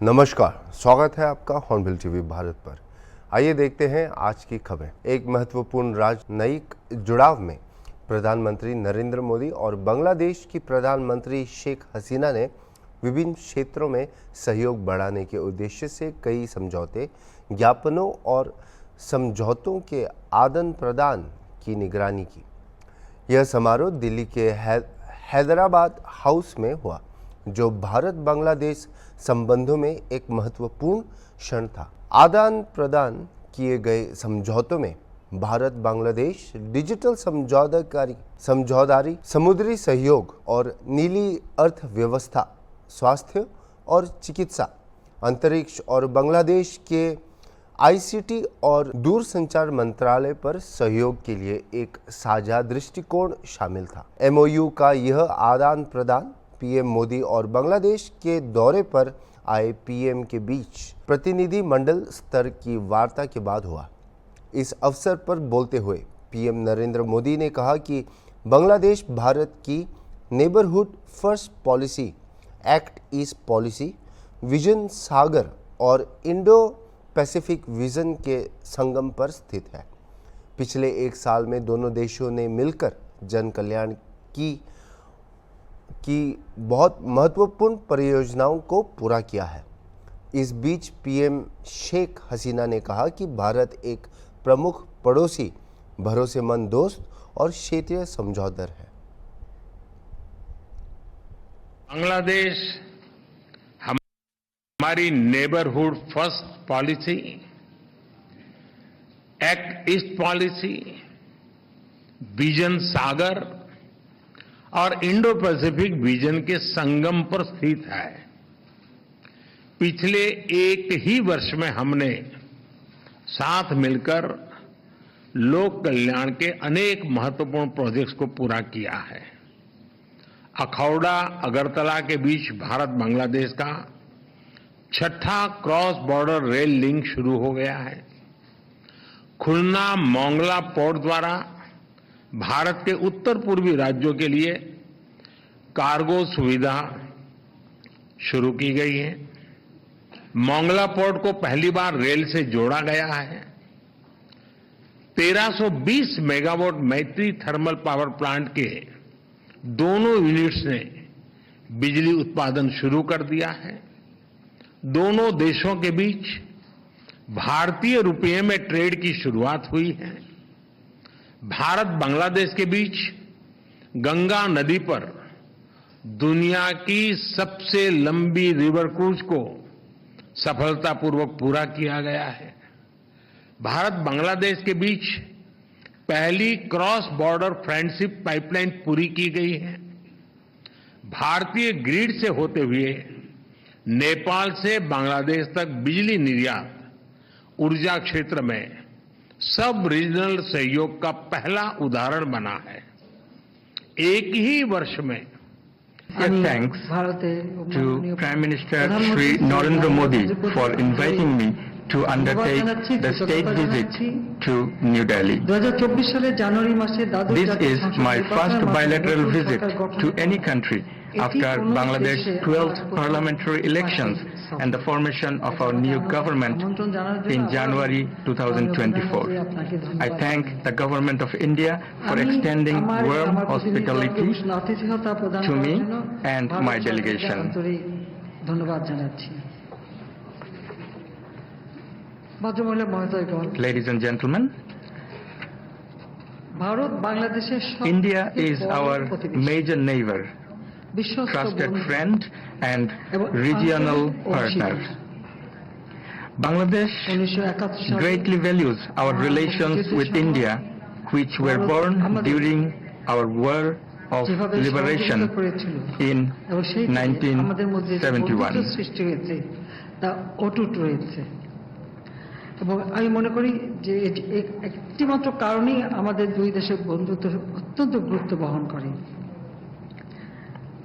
नमस्कार, स्वागत है आपका हॉर्नबिल टीवी भारत पर। आइए देखते हैं आज की खबरें। एक महत्वपूर्ण राजनयिक जुड़ाव में प्रधानमंत्री नरेंद्र मोदी और बांग्लादेश की प्रधानमंत्री शेख हसीना ने विभिन्न क्षेत्रों में सहयोग बढ़ाने के उद्देश्य से कई समझौते, ज्ञापनों और समझौतों के आदान प्रदान की निगरानी की। यह समारोह दिल्ली के हैदराबाद हाउस में हुआ, जो भारत बांग्लादेश संबंधों में एक महत्वपूर्ण क्षण था। आदान प्रदान किए गए समझौतों में भारत बांग्लादेश डिजिटल समझौदारी, समुद्री सहयोग और नीली अर्थव्यवस्था, स्वास्थ्य और चिकित्सा, अंतरिक्ष और बांग्लादेश के आईसीटी और दूरसंचार मंत्रालय पर सहयोग के लिए एक साझा दृष्टिकोण शामिल था। एमओयू का यह आदान प्रदान पीएम मोदी और बांग्लादेश के दौरे पर आए पीएम के बीच प्रतिनिधि मंडल स्तर की वार्ता के बाद हुआ। इस अवसर पर बोलते हुए पीएम नरेंद्र मोदी ने कहा कि बांग्लादेश भारत की Neighbourhood First policy, Act East policy, Vision Sagar और इंडो पैसिफिक विजन के संगम पर स्थित है। पिछले एक साल में दोनों देशों ने मिलकर जन कल्याण की बहुत महत्वपूर्ण परियोजनाओं को पूरा किया है। इस बीच पीएम शेख हसीना ने कहा कि भारत एक प्रमुख पड़ोसी, भरोसेमंद दोस्त और क्षेत्रीय समझौदार है। बांग्लादेश हमारी Neighbourhood First policy, Act East policy, Vision Sagar और इंडो पैसिफिक विजन के संगम पर स्थित है। पिछले एक ही वर्ष में हमने साथ मिलकर लोक कल्याण के अनेक महत्वपूर्ण प्रोजेक्ट्स को पूरा किया है। अखौड़ा अगरतला के बीच भारत बांग्लादेश का छठा क्रॉस बॉर्डर रेल लिंक शुरू हो गया है। खुलना मोंगला पोर्ट द्वारा भारत के उत्तर पूर्वी राज्यों के लिए कार्गो सुविधा शुरू की गई है। मोंगला पोर्ट को पहली बार रेल से जोड़ा गया है। 1320 मेगावाट मैत्री थर्मल पावर प्लांट के दोनों यूनिट्स ने बिजली उत्पादन शुरू कर दिया है। दोनों देशों के बीच भारतीय रुपये में ट्रेड की शुरुआत हुई है। भारत बांग्लादेश के बीच गंगा नदी पर दुनिया की सबसे लंबी रिवर क्रूज को सफलतापूर्वक पूरा किया गया है। भारत बांग्लादेश के बीच पहली क्रॉस बॉर्डर फ्रेंडशिप पाइपलाइन पूरी की गई है। भारतीय ग्रिड से होते हुए नेपाल से बांग्लादेश तक बिजली निर्यात ऊर्जा क्षेत्र में सब रीजनल सहयोग का पहला उदाहरण बना है। एक ही वर्ष में Thanks to Prime Minister Shri Narendra Modi for inviting me to undertake the state visit to New Delhi. This is my first bilateral visit to any country after Bangladesh's 12th parliamentary elections and the formation of our new government in January 2024. I thank the government of India for extending warm hospitality to me and my delegation. Ladies and gentlemen, India is our major neighbor, trusted friend and regional partner. Bangladesh greatly values our relations with India, which were born during our war of liberation in 1971. এবং আমি মনে করি যে একটি মাত্র কারণেই আমাদের দুই দেশের বন্ধুত্ব অত্যন্ত গুরুত্ব বহন করে।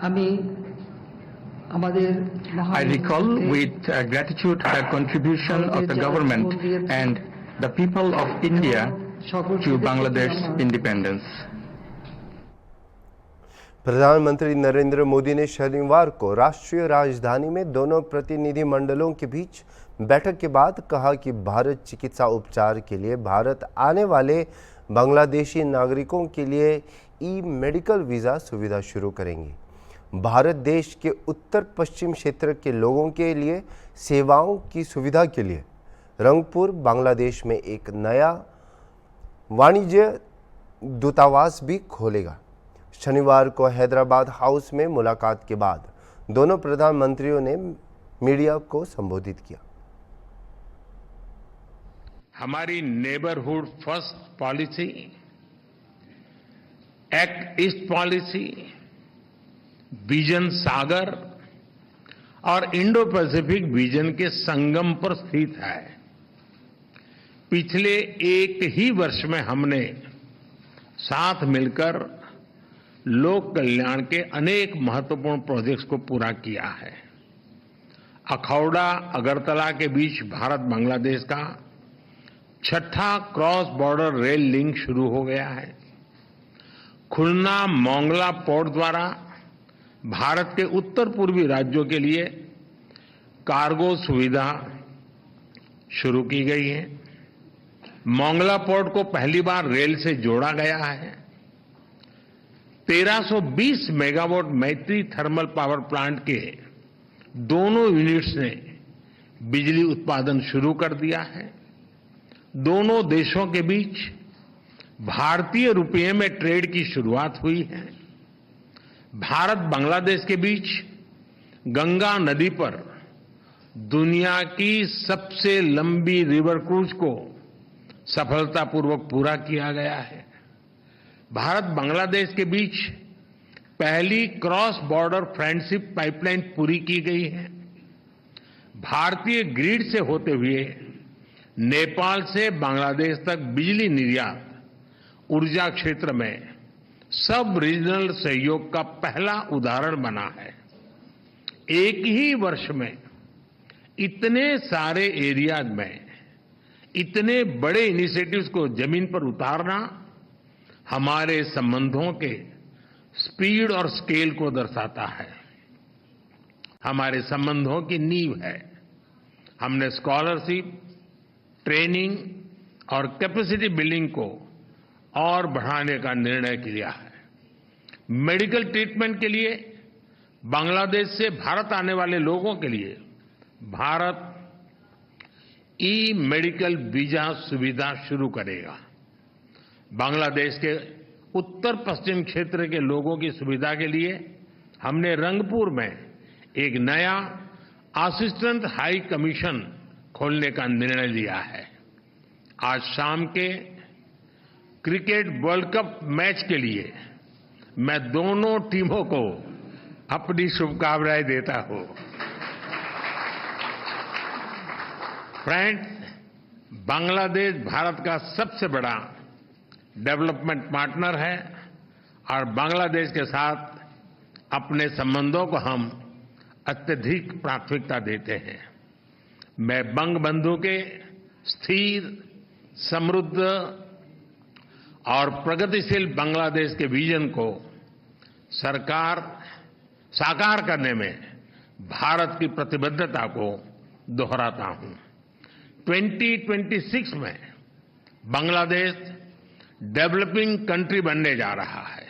আমি আমাদের I recall with gratitude the contribution of the government and the people of India to Bangladesh's independence. प्रधानमंत्री नरेंद्र मोदी ने शनिवार को राष्ट्रीय राजधानी में दोनों प्रतिनिधिमंडलों के बीच बैठक के बाद कहा कि भारत चिकित्सा उपचार के लिए भारत आने वाले बांग्लादेशी नागरिकों के लिए ई-मेडिकल वीज़ा सुविधा शुरू करेंगे। भारत देश के उत्तर पश्चिम क्षेत्र के लोगों के लिए सेवाओं की सुविधा के लिए रंगपुर बांग्लादेश में एक नया वाणिज्य दूतावास भी खोलेगा। शनिवार को हैदराबाद हाउस में मुलाकात के बाद दोनों प्रधानमंत्रियों ने मीडिया को संबोधित किया। हमारी Neighbourhood First policy, Act East policy, Vision Sagar और इंडो पैसिफिक विजन के संगम पर स्थित है। पिछले एक ही वर्ष में हमने साथ मिलकर लोक कल्याण के अनेक महत्वपूर्ण प्रोजेक्ट्स को पूरा किया है। अखौड़ा अगरतला के बीच भारत बांग्लादेश का 6ठा क्रॉस बॉर्डर रेल लिंक शुरू हो गया है। खुलना मोंगला पोर्ट द्वारा भारत के उत्तर पूर्वी राज्यों के लिए कार्गो सुविधा शुरू की गई है। मोंगला पोर्ट को पहली बार रेल से जोड़ा गया है। 1320 मेगावाट मैत्री थर्मल पावर प्लांट के दोनों यूनिट्स ने बिजली उत्पादन शुरू कर दिया है। दोनों देशों के बीच भारतीय रुपये में ट्रेड की शुरुआत हुई है। भारत बांग्लादेश के बीच गंगा नदी पर दुनिया की सबसे लंबी रिवर क्रूज को सफलतापूर्वक पूरा किया गया है। भारत बांग्लादेश के बीच पहली क्रॉस बॉर्डर फ्रेंडशिप पाइपलाइन पूरी की गई है। भारतीय ग्रिड से होते हुए नेपाल से बांग्लादेश तक बिजली निर्यात ऊर्जा क्षेत्र में सब रीजनल सहयोग का पहला उदाहरण बना है। एक ही वर्ष में इतने सारे एरियाज में इतने बड़े इनिशिएटिव्स को जमीन पर उतारना हमारे संबंधों के स्पीड और स्केल को दर्शाता है। हमारे संबंधों की नींव है। हमने स्कॉलरशिप, ट्रेनिंग और कैपेसिटी बिल्डिंग को और बढ़ाने का निर्णय किया है। मेडिकल ट्रीटमेंट के लिए बांग्लादेश से भारत आने वाले लोगों के लिए भारत ई मेडिकल वीजा सुविधा शुरू करेगा। बांग्लादेश के उत्तर पश्चिम क्षेत्र के लोगों की सुविधा के लिए हमने रंगपुर में एक नया असिस्टेंट हाई कमीशन खोलने का निर्णय लिया है। आज शाम के क्रिकेट वर्ल्ड कप मैच के लिए मैं दोनों टीमों को अपनी शुभकामनाएं देता हूं। फ्रेंड्स, बांग्लादेश भारत का सबसे बड़ा डेवलपमेंट पार्टनर है और बांग्लादेश के साथ अपने संबंधों को हम अत्यधिक प्राथमिकता देते हैं। मैं बंगबंधु के स्थिर, समृद्ध और प्रगतिशील बांग्लादेश के विजन को साकार करने में भारत की प्रतिबद्धता को दोहराता हूं। 2026 में बांग्लादेश डेवलपिंग कंट्री बनने जा रहा है।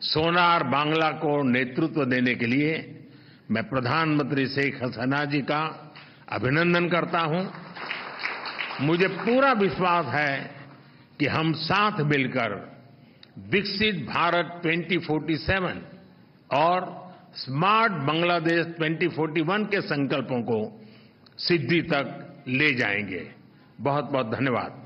सोनार बांग्ला को नेतृत्व देने के लिए मैं प्रधानमंत्री शेख हसीना जी का अभिनंदन करता हूं। मुझे पूरा विश्वास है कि हम साथ मिलकर विकसित भारत 2047 और स्मार्ट बांग्लादेश 2041 के संकल्पों को सिद्धि तक ले जाएंगे। बहुत बहुत धन्यवाद।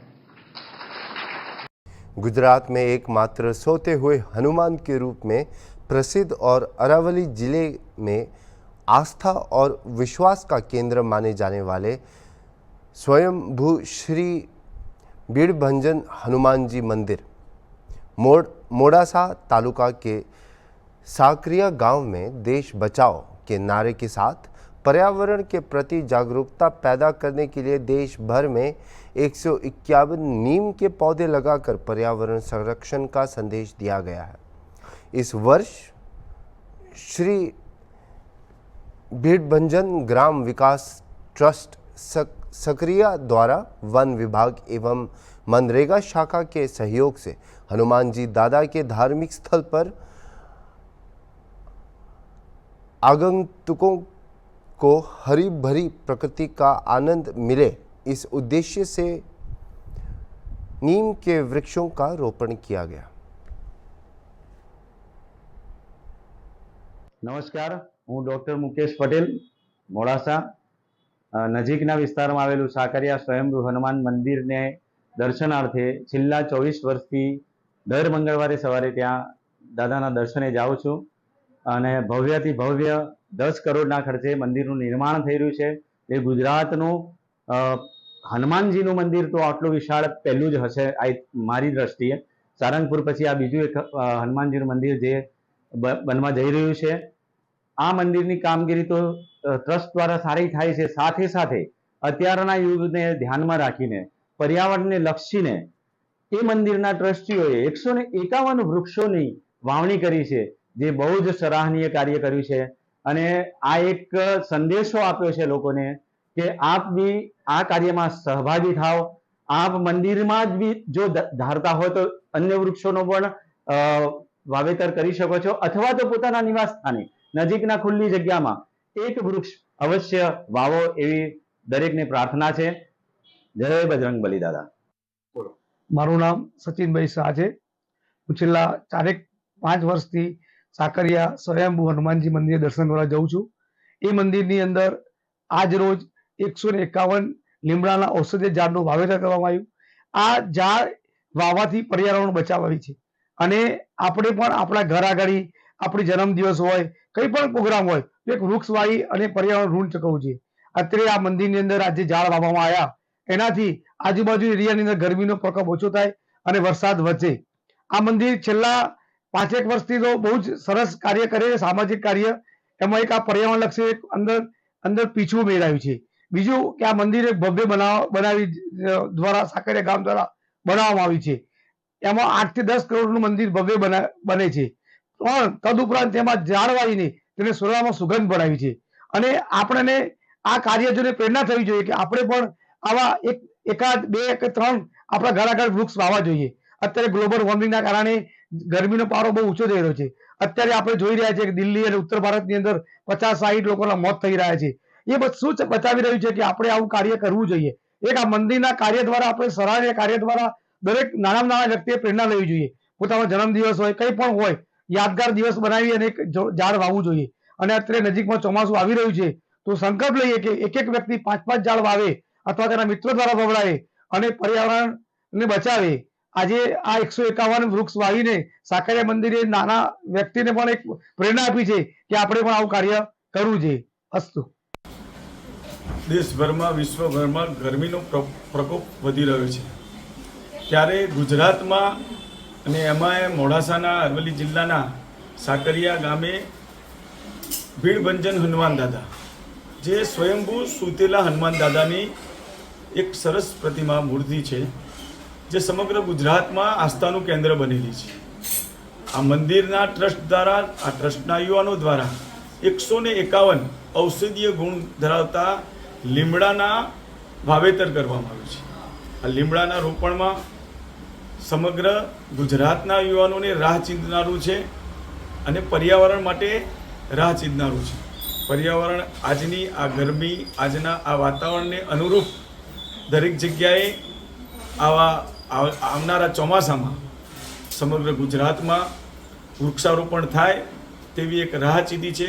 गुजरात में एकमात्र सोते हुए हनुमान के रूप में प्रसिद्ध और अरावली जिले में आस्था और विश्वास का केंद्र माने जाने वाले स्वयंभू श्री बीड़भंजन हनुमान जी मंदिर मोड़ासा तालुका के साकरिया गांव में देश बचाओ के नारे के साथ पर्यावरण के प्रति जागरूकता पैदा करने के लिए देश भर में 151 नीम के पौधे लगाकर पर्यावरण संरक्षण का संदेश दिया गया है। इस वर्ष श्री भीड़भंजन ग्राम विकास ट्रस्ट सकरिया द्वारा वन विभाग एवं मनरेगा शाखा के सहयोग से हनुमान जी दादा के धार्मिक स्थल पर आगंतुकों को हरी भरी प्रकृति का आनंद मिले, इस उद्देश्य से नीम के वृक्षों का रोपण किया गया। नमस्कार, हूँ डॉक्टर मुकेश पटेल मोड़ासा। नजीकना विस्तारमां आवेलुं साकरिया स्वयंभू हनुमान मंदिर ने दर्शनार्थे छेल्ला 24 वर्षथी दर मंगळवारे सवारे त्यां दादाना दर्शने जाऊं छुं અને ભવ્યથી ભવ્ય 10 કરોડના ખર્ચે મંદિરનું નિર્માણ થઈ રહ્યું છે। એ ગુજરાતનું હનુમાનજીનું મંદિર તો આટલું વિશાળ પહેલું જ હશે મારી દ્રષ્ટિએ। સારંગપુર પછી આ બીજું એક હનુમાનજીનું મંદિર જે બનવા જઈ રહ્યું છે। આ મંદિરની કામગીરી તો ટ્રસ્ટ દ્વારા સારી થાય છે, સાથે સાથે અત્યારના યુગને ધ્યાનમાં રાખીને પર્યાવરણને લક્ષીને એ મંદિરના ટ્રસ્ટીઓએ 151 વૃક્ષોની વાવણી કરી છે, જે બહુ જ સરાહનીય કાર્ય કર્યું છે। અને આ એક સંદેશો આપ્યો છે લોકોને કે આપ બી આ કાર્યમાં સહભાગી થાઓ। આપ મંદિરમાં જ બી જો ધારતા હોય તો અન્ય વૃક્ષોનો પણ વાવેતર કરી શકો છો, અથવા તો પોતાના નિવાસ સ્થાને નજીકના ખુલ્લી જગ્યામાં એક વૃક્ષ અવશ્ય વાવો, એવી દરેકને પ્રાર્થના છે। જય બજરંગબલી દાદા। મારું નામ સચિનભાઈ શાહ છે। હું છેલ્લા 4-5 વર્ષથી સાકરિયા સ્વયંભૂ હનુમાનજી મંદિર દર્શન કરવા જાઉં છું। એ મંદિરની અંદર આજ રોજ 151 લીમડાના ઔષધીય ઝાડનું વાવેતર કરવામાં આવ્યું। આ ઝાડ વાવવાથી પર્યાવરણ બચાવાય છે અને આપણે પણ આપણા ઘર આગળ આપણી જન્મદિવસ હોય, કંઈ પણ પ્રોગ્રામ હોય તો એક વૃક્ષ વાવી અને પર્યાવરણ ઋણ ચૂકવવું જોઈએ। અત્યારે આ મંદિરની અંદર આજે ઝાડ વાવવામાં આવ્યા, એનાથી આજુબાજુ એરિયાની અંદર ગરમીનો પ્રકોપ ઓછો થાય અને વરસાદ વધે। આ મંદિર છેલ્લા 5-1 વર્ષથી તો બહુ જ સરસ કાર્ય કરે છે, સામાજિક કાર્ય। એમાં એક આ પર્યાવરણલક્ષી એક અંદર પીછું મેળવ્યું છે। બીજું કે આ મંદિર એક ભવ્ય બનાવી દ્વારા સાકરિયા ગામ દ્વારા બનાવવામાં આવ્યું છે। એમાં 8 થી 10 કરોડનું મંદિર ભવ્ય બને છે, પણ તદુપરાંત તેમાં ઝાડ વાવીને તેને સોરામાં સુગંધ ભરાવી છે। અને આપણને આ કાર્ય જોઈને પ્રેરણા થવી જોઈએ કે આપણે પણ આવા એકાદ 2 કે 3 આપણા ઘર આગળ વૃક્ષ વાવવા જોઈએ। અત્યારે ગ્લોબલ વોર્મિંગના કારણે ગરમીનો પારો બહુ ઊંચો થઈ રહ્યો છે। અત્યારે આપણે જોઈ રહ્યા છીએ કે દિલ્હી અને ઉત્તર ભારતની અંદર 50-60 લોકોના મોત થઈ રહ્યા છે। એ બધું શું બતાવી રહ્યું છે કે આપણે આવું કાર્ય કરવું જોઈએ। એક આ મંદિરના કાર્ય દ્વારા, આપણે સરાહનીય કાર્ય દ્વારા દરેક નાના નાના વ્યક્તિએ પ્રેરણા લેવી જોઈએ। પોતાનો જન્મદિવસ હોય, કંઈ પણ હોય, યાદગાર દિવસ બનાવી અને એક ઝાડ વાવવું જોઈએ। અને અત્યારે નજીકમાં ચોમાસું આવી રહ્યું છે તો સંકલ્પ લઈએ કે એક વ્યક્તિ 5-5 ઝાડ વાવે અથવા તેના મિત્રો દ્વારા વવડાવે અને પર્યાવરણને બચાવે। આજે આ 151 વૃક્ષ વાવીને સાકરિયા મંદિરે નાના વ્યક્તિને પણ એક પ્રેરણા આપી છે કે આપણે પણ આવું કાર્ય કરવું જોઈએ। અસ્તુ। દેશભરમાં વિશ્વભરમાં ગરમીનો પ્રકોપ વધી રહ્યો છે, ત્યારે ગુજરાતમાં અને એમાં મોડાસાના અરવલ્લી જિલ્લાના સાકરિયા ગામે ભીડભંજન હનુમાન દાદા, જે સ્વયંભૂ સૂતેલા હનુમાન દાદાની એક સરસ પ્રતિમા મૂર્તિ છે, જે સમગ્ર ગુજરાતમાં આસ્થાનું કેન્દ્ર બનેલી છે। આ મંદિરના ટ્રસ્ટ દ્વારા, આ ટ્રસ્ટના યુવાનો દ્વારા 151 ઔષધીય ગુણ ધરાવતા લીમડાના વાવેતર કરવામાં આવ્યું છે। આ લીમડાના રોપણમાં સમગ્ર ગુજરાતના યુવાનોને રાહ ચીંધનારું છે અને પર્યાવરણ માટે રાહ ચીંધનારું છે। પર્યાવરણ આજની આ ગરમી, આજના આ વાતાવરણને અનુરૂપ દરેક જગ્યાએ આવનારા ચોમાસામાં સમગ્ર ગુજરાતમાં વૃક્ષારોપણ થાય તેવી એક રાહ ચીધી છે।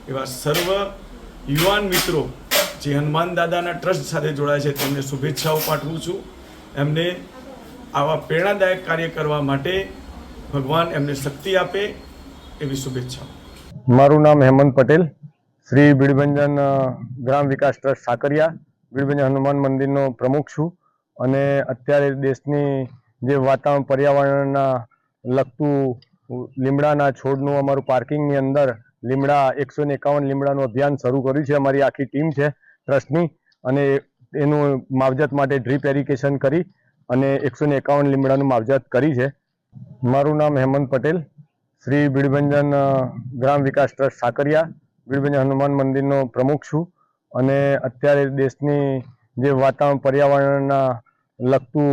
એવા સર્વ યુવાન મિત્રો જે હનુમાન દાદાના ટ્રસ્ટ સાથે જોડાય છે તેમને શુભેચ્છાઓ પાઠવું છું। એમને આવા પ્રેરણાદાયક કાર્ય કરવા માટે ભગવાન એમને શક્તિ આપે એવી શુભેચ્છાઓ। મારું નામ હેમંત પટેલ, શ્રી ભીડભંજન ગ્રામ વિકાસ ટ્રસ્ટ સાકરિયા ભીડભંજન હનુમાન મંદિરનો પ્રમુખ છું। અને અત્યારે દેશની જે વાતાવરણ પર્યાવરણના લગતું લીમડાના છોડનું અમારું પાર્કિંગની અંદર લીમડા 151 લીમડાનું અભિયાન શરૂ કર્યું છે। અમારી આખી ટીમ છે ટ્રસ્ટની, અને એનું માવજત માટે ડ્રીપ એરિગેશન કરી અને 151 લીમડાનું માવજત કરી છે। મારું નામ હેમંત પટેલ, શ્રી બીડભંજન ગ્રામ વિકાસ ટ્રસ્ટ સાકરિયા બીડભંજન હનુમાન મંદિરનો પ્રમુખ છું અને અત્યારે દેશની જે વાતાવરણ પર્યાવરણના લગતું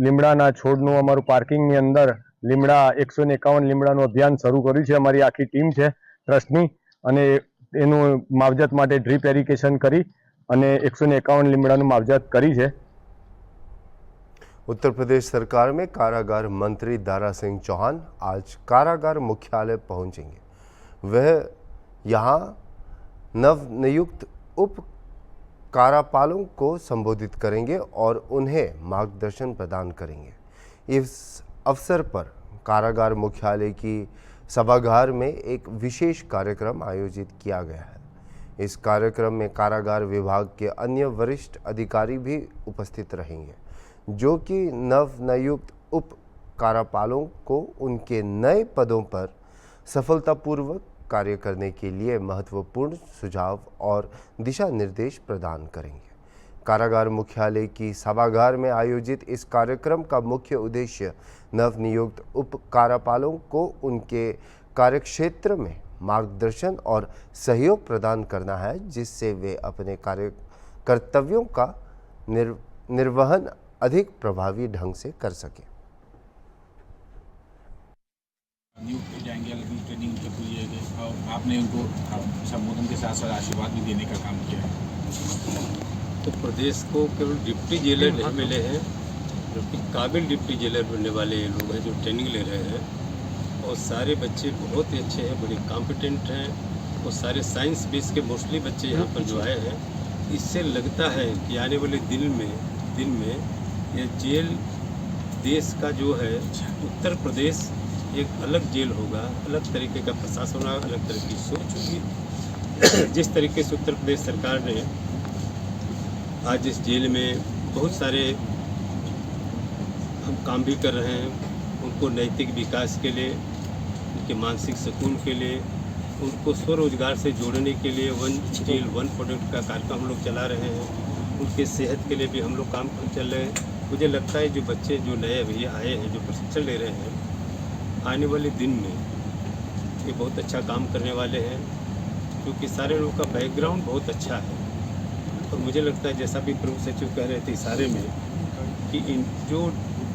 લીમડાના છોડનું અમારું પાર્કિંગની અંદર લીમડા 151 લીમડાનું અભિયાન શરૂ કર્યું છે. અમારી આખી ટીમ છે ટ્રસ્ટની અને એનું માવજત માટે ડ્રીપ એરિગેશન કરી અને 151 લીમડાનું માવજત કરી છે. उत्तर प्रदेश सरकार में कारागार मंत्री दारा सिंह चौहान आज कारागार मुख्यालय पहुंचेंगे। वह यहां नवनियुक्त उप कारापालों को संबोधित करेंगे और उन्हें मार्गदर्शन प्रदान करेंगे। इस अवसर पर कारागार मुख्यालय की सभागार में एक विशेष कार्यक्रम आयोजित किया गया है। इस कार्यक्रम में कारागार विभाग के अन्य वरिष्ठ अधिकारी भी उपस्थित रहेंगे, जो कि नवनियुक्त उप कारापालों को उनके नए पदों पर सफलतापूर्वक कार्य करने के लिए महत्वपूर्ण सुझाव और दिशा निर्देश प्रदान करेंगे। कारागार मुख्यालय की सभागार में आयोजित इस कार्यक्रम का मुख्य उद्देश्य नवनियुक्त उप कारापालों को उनके कार्यक्षेत्र में मार्गदर्शन और सहयोग प्रदान करना है, जिससे वे अपने कर्तव्यों का निर्वहन अधिक प्रभावी ढंग से कर सके। नियुक्त हो जाएंगे, अभी ट्रेनिंग के पूरी है और आपने उनको संबोधन के साथ साथ आशीर्वाद भी देने का काम किया है। तो प्रदेश को केवल डिप्टी जेलर नहीं मिले हैं, जबकि काबिल डिप्टी जेलर बनने वाले लोग हैं जो ट्रेनिंग ले रहे हैं, और सारे बच्चे बहुत ही अच्छे हैं, बड़े कॉम्पिटेंट हैं, और सारे साइंस बेस के मोस्टली बच्चे यहाँ पर जो आए हैं। इससे लगता है कि आने वाले दिन में यह जेल देश का जो है उत्तर प्रदेश एक अलग जेल होगा, अलग तरीके का प्रशासन होगा, अलग तरह की सोच होगी। जिस तरीके से उत्तर प्रदेश सरकार ने आज इस जेल में बहुत सारे हम काम भी कर रहे हैं, उनको नैतिक विकास के लिए, उनके मानसिक सुकून के लिए, उनको स्वरोजगार से जोड़ने के लिए वन जेल वन प्रोडक्ट का कार्यक्रम हम लोग चला रहे हैं। उनके सेहत के लिए भी हम लोग काम चल रहे हैं। मुझे लगता है जो बच्चे जो नए अभी आए हैं, जो प्रशिक्षण ले रहे हैं, आने वाले दिन में ये बहुत अच्छा काम करने वाले हैं, क्योंकि सारे लोगों का बैकग्राउंड बहुत अच्छा है। और मुझे लगता है जैसा भी प्रमुख सचिव कह रहे थे इशारे में कि इन जो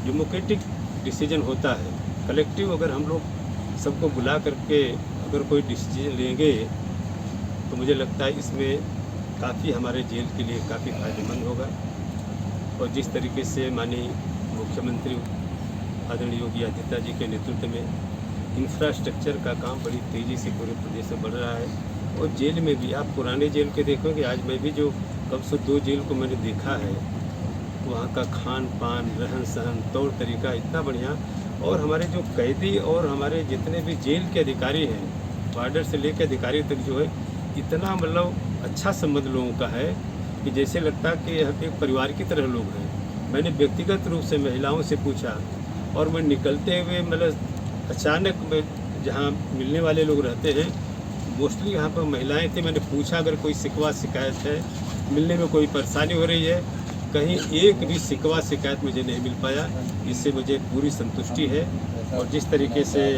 डेमोक्रेटिक डिसीजन होता है, कलेक्टिव अगर हम लोग सबको बुला करके अगर कोई डिसीजन लेंगे तो मुझे लगता है इसमें काफ़ी हमारे जेल के लिए काफ़ी फायदेमंद होगा। और जिस तरीके से माननीय मुख्यमंत्री आदरणीय योगी आदित्यनाथ जी के नेतृत्व में इंफ्रास्ट्रक्चर का काम बड़ी तेज़ी से पूरे प्रदेश में बढ़ रहा है, और जेल में भी आप पुराने जेल के देखोगे, आज मैं भी जो कम से 2 जेल को मैंने देखा है, वहाँ का खान पान, रहन सहन, तौर तरीका इतना बढ़िया। और हमारे जो कैदी और हमारे जितने भी जेल के अधिकारी हैं, वार्डर से लेकर अधिकारी तक जो है, इतना मतलब अच्छा संबंध लोगों का है कि जैसे लगता है कि यहाँ एक परिवार की तरह लोग हैं। मैंने व्यक्तिगत रूप से महिलाओं से पूछा, और मैं निकलते हुए मतलब अचानक में जहाँ मिलने वाले लोग रहते हैं, मोस्टली यहाँ पर महिलाएं थी। मैंने पूछा अगर कोई शिकवा शिकायत है, मिलने में कोई परेशानी हो रही है, कहीं एक भी शिकवा शिकायत मुझे नहीं मिल पाया। इससे मुझे पूरी संतुष्टि है। और जिस तरीके से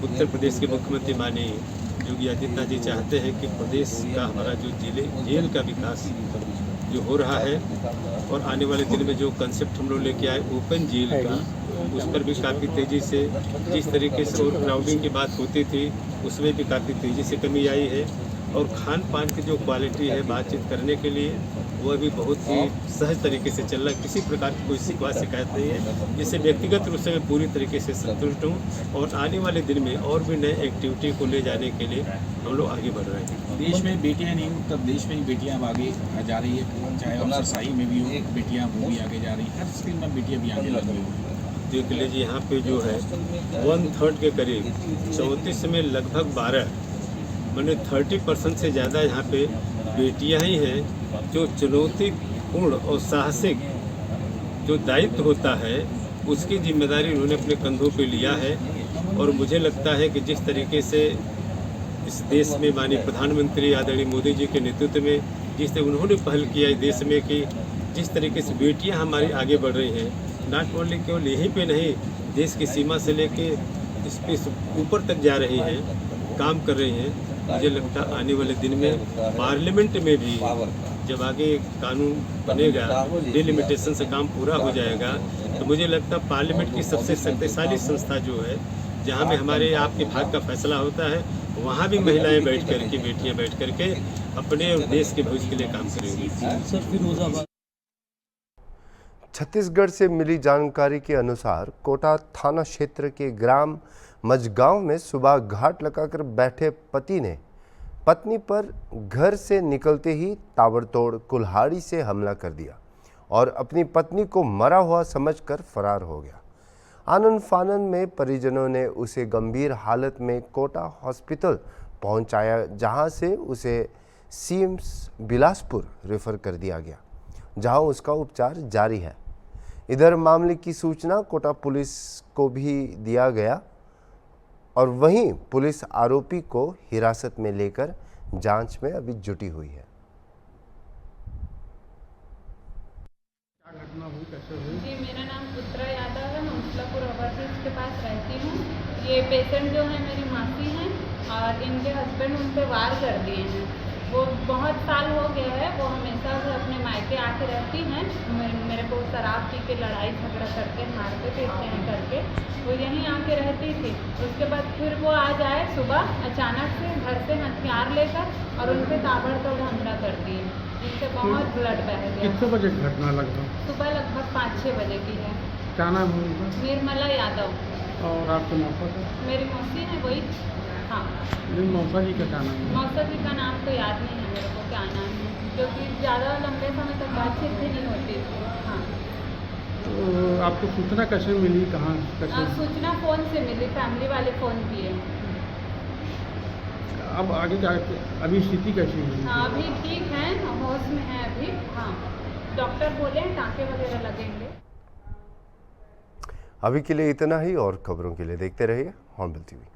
उत्तर प्रदेश के मुख्यमंत्री माननीय योगी आदित्यनाथ जी चाहते हैं कि प्रदेश का हमारा जो जेल का विकास जो हो रहा है, और आने वाले दिन में जो कंसेप्ट हम लोग लेके आए ओपन जेल का, उस पर भी काफ़ी तेज़ी से, जिस तरीके से और क्राउडिंग की बात होती थी उसमें भी काफ़ी तेज़ी से कमी आई है। और खान पान की जो क्वालिटी है बातचीत करने के लिए, वह भी बहुत ही सहज तरीके से चल रहा है, किसी प्रकार की कोई शिकवा शिकायत नहीं है। जिससे व्यक्तिगत रूप से मैं पूरी तरीके से संतुष्ट हूँ, और आने वाले दिन में और भी नए एक्टिविटी को ले जाने के लिए हम लोग आगे बढ़ रहे हैं। देश में बेटियां नहीं, तब देश में ही बेटियां अब आगे जा रही है, चाहे अफसरशाही में भी हो बेटियां, वो भी आगे जा रही है, हर स्कीम में बेटियां भी आगे लगी हुई है। देख लीजिए यहाँ पे जो है 1/3 के करीब 34 में लगभग 12 मैंने 30% से ज़्यादा यहाँ पे बेटियाँ ही हैं जो चुनौतीपूर्ण और साहसिक जो दायित्व होता है उसकी जिम्मेदारी उन्होंने अपने कंधों पे लिया है। और मुझे लगता है कि जिस तरीके से इस देश में माननीय प्रधानमंत्री आदरणीय मोदी जी के नेतृत्व में जिस तरह उन्होंने पहल किया इस देश में कि जिस तरीके से बेटियां हमारी आगे बढ़ रही हैं, नॉट ओनली केवल यहीं पे नहीं, देश की सीमा से लेके स्पेस ऊपर तक जा रही है, काम कर रही है। मुझे लगता है आने वाले दिन में पार्लियामेंट में भी जब आगे कानून बनेगा, डिलिमिटेशन से काम पूरा हो जाएगा, तो मुझे लगता है पार्लियामेंट की सबसे शक्तिशाली संस्था जो है, जहाँ में हमारे आपके भाग का फैसला होता है, वहाँ भी महिलाएं बैठ करके, बेटियाँ बैठ करके अपने और देश के भविष्य के लिए काम करेंगी। छत्तीसगढ़ से मिली जानकारी के अनुसार कोटा थाना क्षेत्र के ग्राम मझगांव में सुबह घाट लगाकर बैठे पति ने पत्नी पर घर से निकलते ही ताबड़तोड़ कुल्हाड़ी से हमला कर दिया और अपनी पत्नी को मरा हुआ समझकर फरार हो गया। आनन फानन में परिजनों ने उसे गंभीर हालत में कोटा हॉस्पिटल पहुंचाया, जहां से उसे सीएम्स बिलासपुर रेफर कर दिया गया, जहां उसका उपचार जारी है। इधर मामले की सूचना कोटा पुलिस को भी दिया गया और वहीं पुलिस आरोपी को हिरासत में लेकर जांच में अभी जुटी हुई है। जी, मेरा नाम उत्तरा यादव है, मैं मुसलापुर ओवरब्रिज के पास रहती हूँ। ये पेशेंट जो है मेरी मासी हैं और इनके हस्बैंड उन पर वार कर दिए हैं। वो बहुत साल हो गया है, वो हमेशा से अपने मायके आके रहती हैं। मेरे को शराब पी के लड़ाई झगड़ा करके मारते पीटते हैं करके वो यहीं आके रहती थी। उसके बाद फिर वो आ जाए सुबह अचानक से घर से हथियार लेकर और उन पर ताबड़तोड़ हमला कर दिए, जिससे बहुत ब्लड बह गया। कितने बजे घटना लगभग? सुबह लगभग 5-6 बजे की है। क्या नाम है उनका? निर्मला यादव। और आपके मौसा का? मेरी मौसी है वही। हाँ, मौसा जी का क्या नाम है? मौसा जी का नाम तो याद नहीं है मेरे को क्या नाम है, क्योंकि ज़्यादा लंबे समय तक बातचीत भी नहीं होती थी। हाँ, तो आपको सूचना कैसे मिली, कहाँ कैसे? सूचना फ़ोन से मिली, फैमिली वाले फ़ोन किए। अब आगे क्या, अभी स्थिति कैसी है? हाँ, अभी ठीक है, होश में है अभी। हाँ, डॉक्टर बोले हैं टाँके वगैरह लगेंगे। अभी के लिए इतना ही और खबरों के लिए देखते रहिए हॉर्नबिल टीवी।